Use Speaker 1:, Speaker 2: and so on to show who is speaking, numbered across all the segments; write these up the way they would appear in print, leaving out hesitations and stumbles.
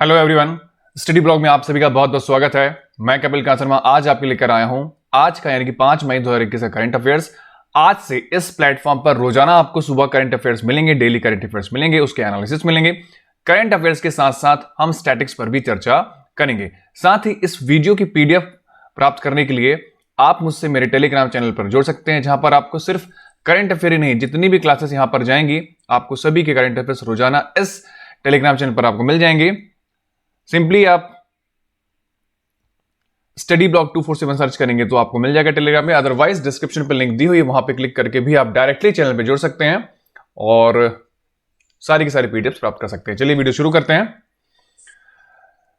Speaker 1: Hello everyone, study blog में आप सभी का बहुत बहुत स्वागत है। मैं कपिल कांसरमा आज आपके लेकर आया हूं आज का यानी कि 5 मई 2021 का करंट अफेयर्स। आज से इस प्लेटफॉर्म पर रोजाना आपको सुबह करंट अफेयर्स मिलेंगे, डेली करंट अफेयर्स मिलेंगे, उसके एनालिसिस मिलेंगे। करंट अफेयर्स के साथ साथ हम स्टैटिक्स पर भी चर्चा करेंगे। साथ ही इस वीडियो की पीडीएफ प्राप्त करने के लिए आप मुझसे मेरे टेलीग्राम चैनल पर जुड़ सकते हैं, जहां पर आपको सिर्फ करंट अफेयर ही नहीं, जितनी भी क्लासेस यहां पर जाएंगी आपको सभी के करंट अफेयर्स रोजाना इस टेलीग्राम चैनल पर आपको मिल जाएंगे। सिंपली आप स्टडी ब्लॉग 247 सर्च करेंगे तो आपको मिल जाएगा टेलीग्राम में। अदरवाइज डिस्क्रिप्शन पर लिंक दी हुई है, वहां पे क्लिक करके भी आप डायरेक्टली चैनल पे जुड़ सकते हैं और सारी की सारी पीडीएफ प्राप्त कर सकते हैं। चलिए वीडियो शुरू करते हैं।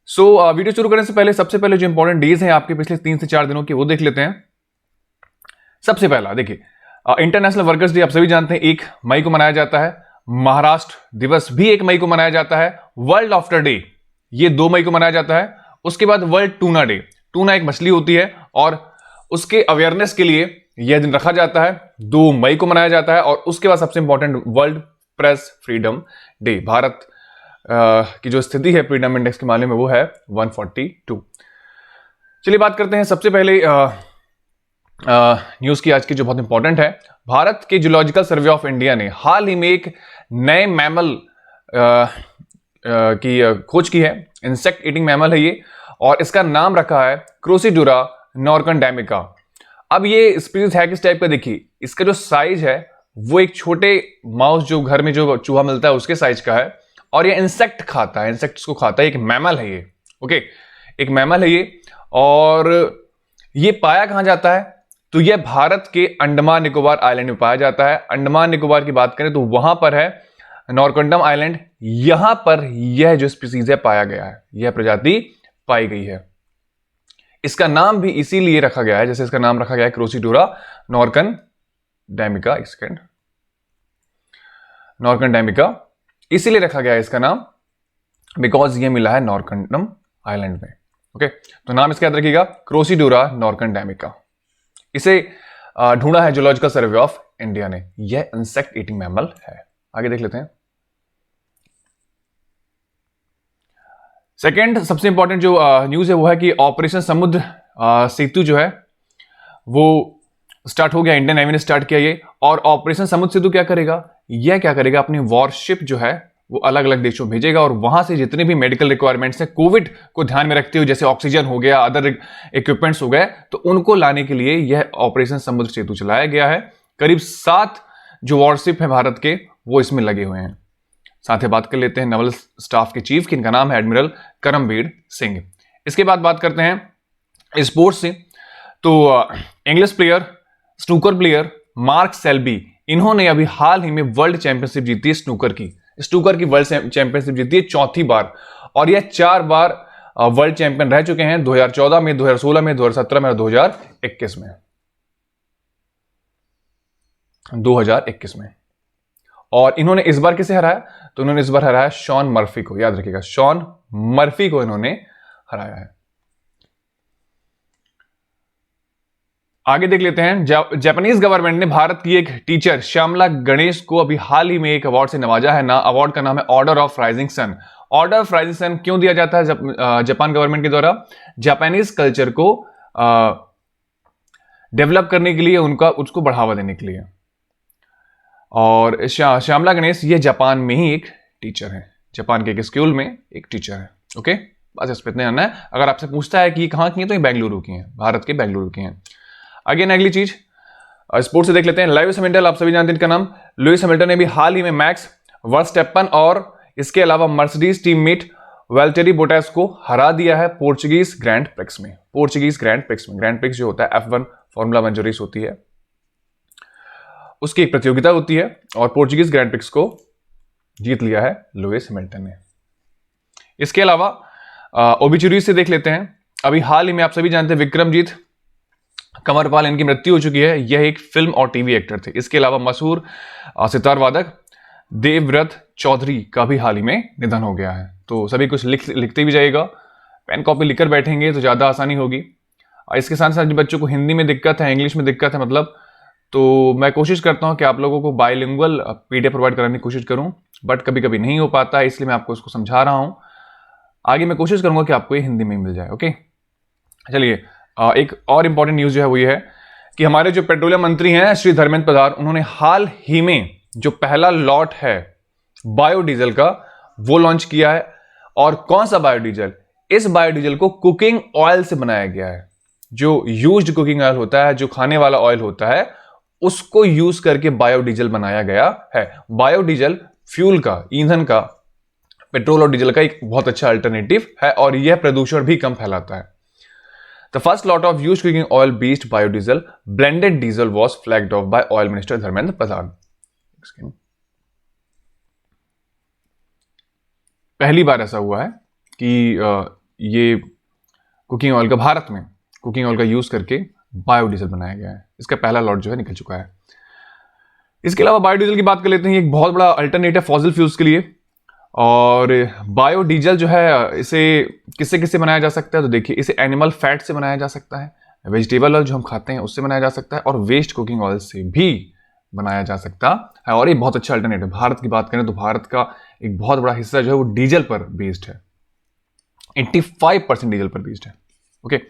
Speaker 1: वीडियो शुरू करने से पहले सबसे पहले जो इंपॉर्टेंट डेज हैं आपके पिछले 3 से 4 दिनों की, वो देख लेते हैं। सबसे पहला देखिए, इंटरनेशनल वर्कर्स डे आप सभी जानते हैं 1 मई को मनाया जाता है। महाराष्ट्र दिवस भी 1 मई को मनाया जाता है। वर्ल्ड ऑफ्टर डे ये 2 मई को मनाया जाता है। उसके बाद वर्ल्ड टूना डे, टूना एक मछली होती है और उसके अवेयरनेस के लिए यह दिन रखा जाता है, 2 मई को मनाया जाता है। और उसके बाद सबसे important world press freedom day. Bharat की जो स्थिति है फ्रीडम इंडेक्स के मामले में वो है 142। चलिए बात करते हैं सबसे पहले न्यूज की आज की जो बहुत इंपॉर्टेंट है। भारत के जूलॉजिकल सर्वे ऑफ इंडिया ने हाल ही में एक नए मैमल की खोज की है। इंसेक्ट ईटिंग मैमल है ये, और इसका नाम रखा है क्रोसीडुरा नॉर्कनडेमिका। अब ये स्पीसीज है किस टाइप का, देखिए इसका जो साइज है वो एक छोटे माउस जो घर में जो चूहा मिलता है उसके साइज का है, और ये इंसेक्ट खाता है, इंसेक्ट्स को खाता है। एक मैमल है ये, ओके, एक मैमल है ये। और ये पाया कहां जाता है, तो यह भारत के अंडमान निकोबार आइलैंड में पाया जाता है। अंडमान निकोबार की बात करें तो वहां पर है नॉर्कंडम आइलैंड, यहां पर यह जो स्पीसीज है पाया गया है, यह प्रजाति पाई गई है। इसका नाम भी इसीलिए रखा गया है, जैसे इसका नाम रखा गया है क्रोसीडुरा नॉर्कनडेमिका। एक सेकेंड, नॉर्कनडेमिका इसीलिए रखा गया है इसका नाम बिकॉज यह मिला है नॉर्कंडम आइलैंड में। ओके, तो नाम इसका याद रखिएगा, क्रोसीडुरा नॉर्कनडेमिका। इसे ढूंढा है जूलॉजिकल सर्वे ऑफ इंडिया ने। यह इंसेक्ट ईटिंग मैमल है। आगे देख लेते हैं। सेकेंड सबसे इंपॉर्टेंट जो न्यूज है वो है कि ऑपरेशन समुद्र सेतु जो है वो स्टार्ट हो गया। इंडियन नेवी ने स्टार्ट किया ये। और ऑपरेशन समुद्र सेतु क्या करेगा, यह क्या करेगा, अपनी वॉरशिप जो है वो अलग अलग देशों भेजेगा और वहां से जितने भी मेडिकल रिक्वायरमेंट्स हैं कोविड को ध्यान में रखते हुए, जैसे ऑक्सीजन हो गया, अदर इक्विपमेंट्स हो गए, तो उनको लाने के लिए यह ऑपरेशन समुद्र सेतु चलाया गया है। करीब 7 जो वॉरशिप है भारत के वो इसमें लगे हुए हैं। साथ ही बात कर लेते हैं नेवल स्टाफ के चीफ, जिनका नाम है एडमिरल करमबीर सिंह। इसके बाद बात करते हैं स्पोर्ट्स से। तो English player, snooker player Mark Selby, इन्होंने अभी हाल ही में वर्ल्ड चैंपियनशिप जीती है। स्नूकर की वर्ल्ड चैंपियनशिप जीती है 4थी बार, और यह 4 बार वर्ल्ड चैंपियन रह चुके हैं, 2014 में, 2016 में, 2017 में और 2021 में। और इन्होंने इस बार किसे हराया, तो इन्होंने इस बार हराया शॉन मर्फी को। याद रखिएगा, शॉन मर्फी को इन्होंने हराया है। आगे देख लेते हैं। जापानीज गवर्नमेंट ने भारत की एक टीचर श्यामला गणेश को अभी हाल ही में एक अवार्ड से नवाजा है। अवार्ड का नाम है order of rising sun. Order of rising sun क्यों दिया जाता है जापान गवर्नमेंट के द्वारा, जापानीज कल्चर को डेवलप करने के लिए, उसको बढ़ावा देने के लिए। और श्यामला गणेश ये जापान में ही एक टीचर है, जापान के एक स्कूल में एक टीचर है। ओके, बस इस पर इतना जानना है। अगर आपसे पूछता है कि ये कहां की है तो ये बेंगलुरु की हैं, भारत के बेंगलुरु की हैं। अगेन अगली चीज स्पोर्ट्स से देख लेते हैं। लुइस हैमिल्टन, आप सभी जानते हैं इनका नाम। लुइस हैमिल्टन ने भी हाल ही में मैक्स वर्स्टैपन और इसके अलावा मर्सिडीज टीममेट वेल्टेरी बोटास को हरा दिया है पोर्चुगीज ग्रैंड प्रिक्स में। ग्रैंड प्रिक्स जो होता है F1 फॉर्मूला 1 जो रेस होती है उसकी एक प्रतियोगिता होती है, और पोर्चुगीज ग्रैंड प्रिक्स को जीत लिया है लुइस हैमिल्टन ने। इसके अलावा ओबिचुरीज से देख लेते हैं। अभी हाल ही में आप सभी जानते हैं विक्रमजीत कंवरपाल, इनकी मृत्यु हो चुकी है। यह एक फिल्म और टीवी एक्टर थे। इसके अलावा मशहूर सितार वादक देवव्रत चौधरी का भी हाल ही में निधन हो गया है। तो सभी कुछ लिखते भी जाइएगा, पेन कॉपी लिखकर बैठेंगे तो ज़्यादा आसानी होगी। इसके साथ साथ बच्चों को हिंदी में दिक्कत है, इंग्लिश में दिक्कत है मतलब, तो मैं कोशिश करता हूं कि आप लोगों को बाइलिंगुअल पीडीएफ प्रोवाइड कराने की कोशिश करूं, बट कभी कभी नहीं हो पाता है, इसलिए मैं आपको उसको समझा रहा हूं। आगे मैं कोशिश करूंगा कि आपको ये हिंदी में मिल जाए। ओके, चलिए एक और इंपॉर्टेंट न्यूज जो है वो ये है कि हमारे जो पेट्रोलियम मंत्री हैं श्री धर्मेंद्र प्रधान, उन्होंने हाल ही में जो पहला लॉट है बायोडीजल का वो लॉन्च किया है। और कौन सा बायोडीजल? इस बायोडीजल को कुकिंग ऑयल से बनाया गया है। जो यूज्ड कुकिंग ऑयल होता है, जो खाने वाला ऑयल होता है, उसको यूज करके बायोडीजल बनाया गया है। बायोडीजल फ्यूल का, ईंधन का, पेट्रोल और डीजल का एक बहुत अच्छा अल्टरनेटिव है और यह प्रदूषण भी कम फैलाता है। The first lot of used cooking oil based biodiesel blended diesel was flagged off by oil minister Dharmendra Pradhan. पहली बार ऐसा हुआ है कि ये कुकिंग ऑयल का, भारत में कुकिंग ऑयल का यूज करके बायोडीजल बनाया गया है। इसका पहला लॉट जो है निकल चुका है। इसके अलावा बायोडीजल की बात कर लेते हैं। एक बहुत बड़ा अल्टरनेटिव फॉसिल फ्यूल्स के लिए। और बायोडीजल जो है इसे किससे किससे बनाया जा सकता है? तो देखिए, इसे एनिमल फैट से बनाया जा सकता है, वेजिटेबल ऑयल जो हम खाते हैं उससे बनाया जा सकता है, और वेस्ट कुकिंग ऑयल से भी बनाया जा सकता है। और ये बहुत अच्छा अल्टरनेटिव। भारत की बात करें तो भारत का एक बहुत बड़ा हिस्सा जो है वो डीजल पर बेस्ड है। 85% डीजल पर बेस्ड है। ओके,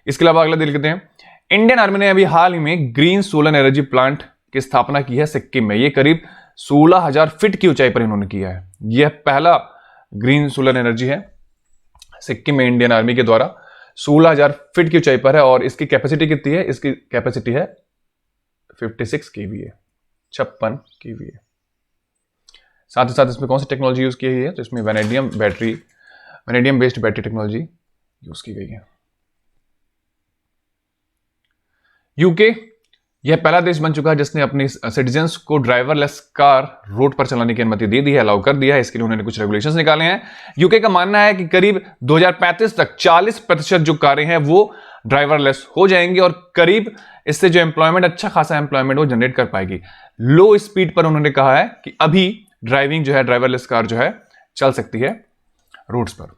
Speaker 1: इसके अलावा अगला देख लेते हैं। इंडियन आर्मी ने अभी हाल ही में ग्रीन सोलर एनर्जी प्लांट की स्थापना की है सिक्किम में। ये करीब 16,000 फीट की ऊंचाई पर इन्होंने किया है। यह पहला ग्रीन सोलर एनर्जी है सिक्किम में इंडियन आर्मी के द्वारा। 16,000 फीट की ऊंचाई पर है और इसकी कैपेसिटी कितनी है? इसकी कैपेसिटी है 56 केवीए, 56 केवीए। साथ ही साथ इसमें कौन सी टेक्नोलॉजी यूज की गई है? तो इसमें vanadium based battery technology use की गई है। यूके यह पहला देश बन चुका है जिसने अपने सिटीजन्स को ड्राइवरलेस कार रोड पर चलाने की अनुमति दे दी है, अलाउ कर दिया है। इसके लिए उन्होंने कुछ रेगुलेशंस निकाले हैं। यूके का मानना है कि करीब 2035 तक 40% जो कारें हैं वो ड्राइवरलेस हो जाएंगी और करीब इससे जो एम्प्लॉयमेंट, अच्छा खासा एम्प्लॉयमेंट वो जनरेट कर पाएगी। लो स्पीड पर उन्होंने कहा है कि अभी ड्राइविंग जो है, ड्राइवरलेस कार जो है चल सकती है रोड्स पर।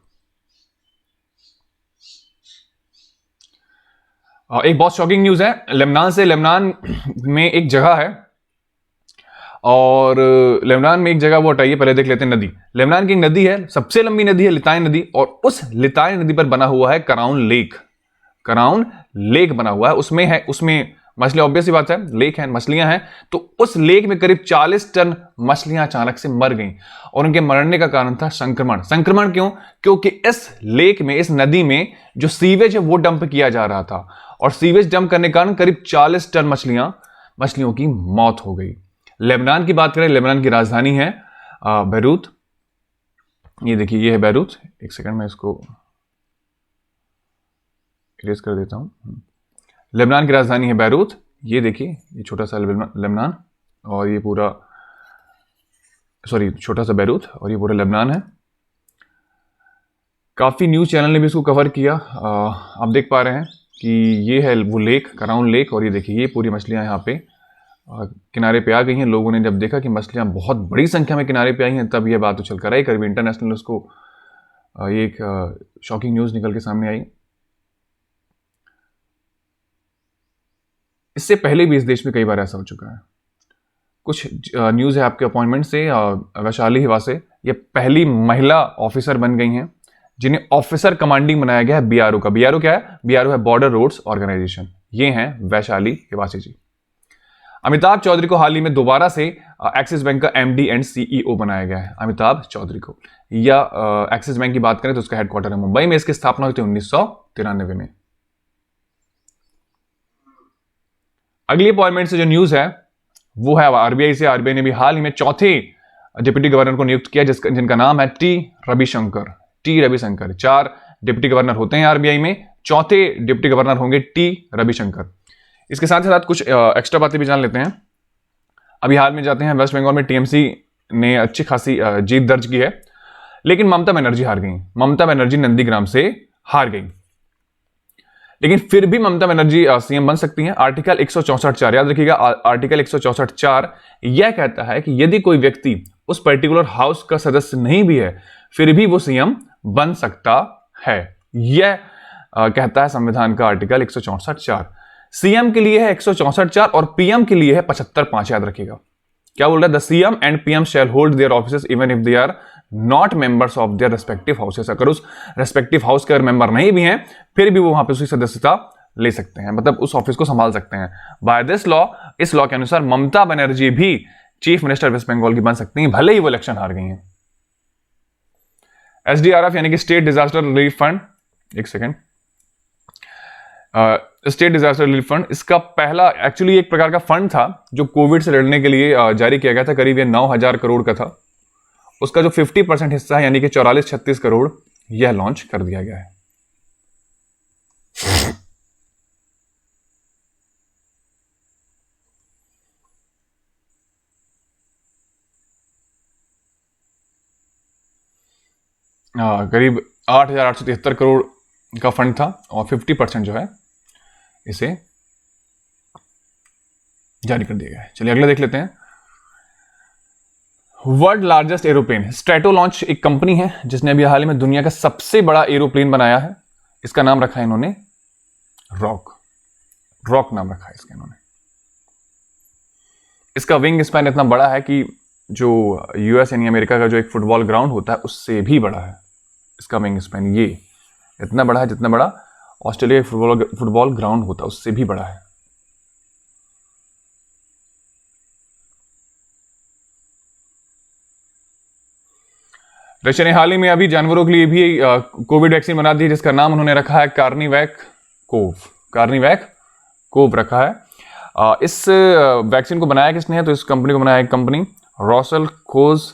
Speaker 1: एक बहुत शॉकिंग न्यूज है लेबनान से। लेबनान में एक जगह है और लेबनान में एक जगह वो हटाइए, पहले देख लेते हैं नदी। लेबनान की एक नदी है, सबसे लंबी नदी है लिताइन नदी, और उस लिताइन नदी पर बना हुआ है कराउन लेक। कराउन लेक बना हुआ है, उसमें मछली, ऑब्वियस सी बात है, लेक है, मछलियां हैं। तो उस लेक में करीब 40 टन मछलियां अचानक से मर गईं और उनके मरने का कारण था संक्रमण। संक्रमण क्यों? क्योंकि इस लेक में, इस नदी में जो सीवेज है वो डंप किया जा रहा था और सीवेज डंप करने के कारण करीब 40 टन मछलियों की मौत हो गई। लेबनान की बात करें, लेबनान की राजधानी है बैरूत। ये देखिए, ये है बैरूत। एक सेकंड में इसको इरेज कर देता हूं। लेबनान की राजधानी है बैरूत। ये देखिए, ये छोटा सा लेबनान और ये पूरा, छोटा सा बैरूत और ये पूरा लेबनान है। काफी न्यूज चैनल ने भी इसको कवर किया। आप देख पा रहे हैं कि ये है वो लेक, कराउन लेक, और ये देखिए ये पूरी मछलियां यहाँ पे किनारे पे आ गई हैं। लोगों ने जब देखा कि मछलियां बहुत बड़ी संख्या में किनारे पे आई हैं, तब ये बात उछल कर आई। करीब इंटरनेशनल उसको ये एक शॉकिंग न्यूज निकल के सामने आई। इससे पहले भी इस देश में कई बार ऐसा हो चुका है। कुछ न्यूज है आपके अपॉइंटमेंट से। वैशाली हिवासे ये पहली महिला ऑफिसर बन गई हैं जिन्हें ऑफिसर कमांडिंग बनाया गया है बीआरओ का। बीआरओ क्या है? बीआरओ है बॉर्डर रोड्स ऑर्गेनाइजेशन। ये हैं वैशाली हिवासे जी। अमिताभ चौधरी को हाल ही में दोबारा से एक्सिस बैंक का एमडी एंड सीईओ बनाया गया है। अमिताभ चौधरी को, या एक्सिस बैंक की बात करें तो उसका हेडक्वार्टर है मुंबई में। इसकी स्थापना हुई थी 1993 में। अगली अपॉइंटमेंट से जो न्यूज है वो है आरबीआई से। आरबीआई ने भी हाल ही में चौथे डिप्टी गवर्नर को नियुक्त किया जिनका नाम है टी रविशंकर। 4 डिप्टी गवर्नर होते हैं आरबीआई में, चौथे डिप्टी गवर्नर होंगे टी रविशंकर। इसके साथ साथ कुछ एक्स्ट्रा बातें भी जान लेते हैं। अभी हाल में जाते हैं, वेस्ट बंगाल में टीएमसी ने अच्छी खासी जीत दर्ज की है, लेकिन ममता बनर्जी हार गई। ममता बनर्जी नंदीग्राम से हार गई, लेकिन फिर भी ममता बनर्जी सीएम बन सकती हैं। आर्टिकल 164(4) याद रखिएगा, आर्टिकल 164(4) यह कहता है कि यदि कोई व्यक्ति उस पर्टिकुलर हाउस का सदस्य नहीं भी है फिर भी वो सीएम बन सकता है। यह कहता है संविधान का आर्टिकल 164(4). सीएम के लिए है 164(4) और पीएम के लिए है 75(5). याद रखिएगा क्या बोल रहा है? The CM and PM shall hold their offices even if they are not members of their respective houses. अगर उस रेस्पेक्टिव हाउस के मेंबर नहीं भी हैं फिर भी वो वहां पे उसकी सदस्यता ले सकते हैं, मतलब उस ऑफिस को संभाल सकते हैं। बाय दिस लॉ, इस लॉ के अनुसार ममता बनर्जी भी चीफ मिनिस्टर वेस्ट बंगाल की बन सकती हैं, भले ही वो इलेक्शन हार गई हैं। SDRF यानी कि स्टेट डिजास्टर रिलीफ फंड, एक second, state disaster relief fund, इसका पहला एक्चुअली एक प्रकार का फंड था जो कोविड से लड़ने के लिए जारी किया गया था, करीब ये 9,000 करोड़ का था। उसका जो 50% हिस्सा है यानी कि 44-36 करोड़ यह लॉन्च कर दिया गया है। करीब 8,873 करोड़ का फंड था और 50% जो है इसे जारी कर दिया गया है। चलिए अगला देख लेते हैं। World largest aeroplane, strato launch एक कंपनी है जिसने अभी हाल ही में दुनिया का सबसे बड़ा एरोप्लेन बनाया है। इसका नाम रखा है इन्होंने रॉक नाम रखा है इसका इन्होंने। इसका विंग स्पैन इतना बड़ा है कि जो यूएस यानी अमेरिका का जो एक फुटबॉल ग्राउंड होता है उससे भी बड़ा है इसका विंग स्पैन। ये इतना बड़ा है जितना बड़ा ऑस्ट्रेलिया फुटबॉल ग्राउंड होता है उससे भी बड़ा है। रशिया ने हाल ही में अभी जानवरों के लिए भी कोविड वैक्सीन बना दी जिसका नाम उन्होंने रखा है कार्निवैक कोव रखा है। इस वैक्सीन को बनाया किसने है, तो इस कंपनी को बनाया एक कंपनी रॉसल खोज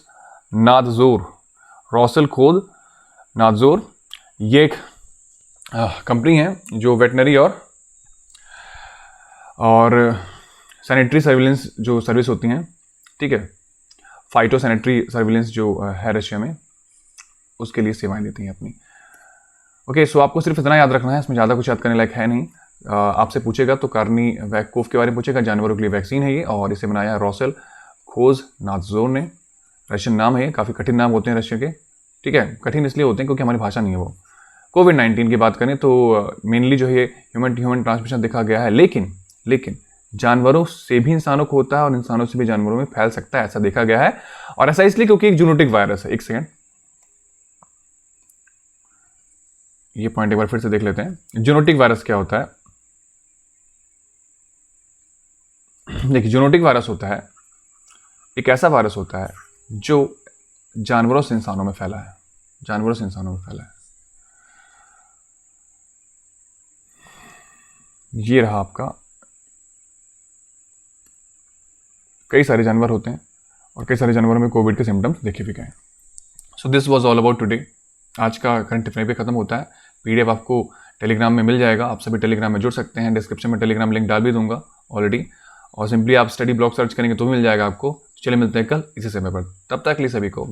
Speaker 1: नादजोर। ये एक कंपनी है जो वेटनरी और सैनिटरी सर्विलेंस जो सर्विस होती हैं, ठीक है, फाइटो सैनिटरी सर्विलेंस जो है रशिया में, उसके लिए सेवाएं देती हैं अपनी। ओके, सो आपको सिर्फ इतना याद रखना है, इसमें ज़्यादा कुछ याद करने लायक है नहीं। आपसे पूछेगा तो कार्निवैकोव के बारे में पूछेगा, जानवरों के लिए वैक्सीन है ये, और इसे बनाया रॉसल खोज नादजोर ने। रशियन नाम है, काफ़ी कठिन नाम होते हैं रशिया के, ठीक है, कठिन इसलिए होते हैं क्योंकि हमारी भाषा नहीं है वो। कोविड-19 की बात करें तो मेनली जो है ह्यूमन टू ह्यूमन ट्रांसमिशन देखा गया है, लेकिन जानवरों से भी इंसानों को होता है और इंसानों से भी जानवरों में फैल सकता है, ऐसा देखा गया है। और ऐसा इसलिए क्योंकि एक जूनोटिक वायरस है। एक सेकेंड, ये पॉइंट एक बार फिर से देख लेते हैं। जूनोटिक वायरस क्या होता है? देखिए, जूनोटिक वायरस होता है एक ऐसा वायरस होता है जो जानवरों से इंसानों में फैला है, ये रहा आपका। कई सारे जानवर होते हैं और कई सारे जानवरों में कोविड के सिम्टम्स देखे भी गए। So this was all about today. आज का करंट अफेयर पे खत्म होता है। पीडीएफ आपको टेलीग्राम में मिल जाएगा, आप सभी टेलीग्राम में जुड़ सकते हैं। डिस्क्रिप्शन में टेलीग्राम लिंक डाल भी दूंगा ऑलरेडी, और सिंपली आप स्टडी ब्लॉग सर्च करेंगे तो मिल जाएगा आपको। चलिए मिलते हैं कल इसी समय पर, तब तक के लिए सभी को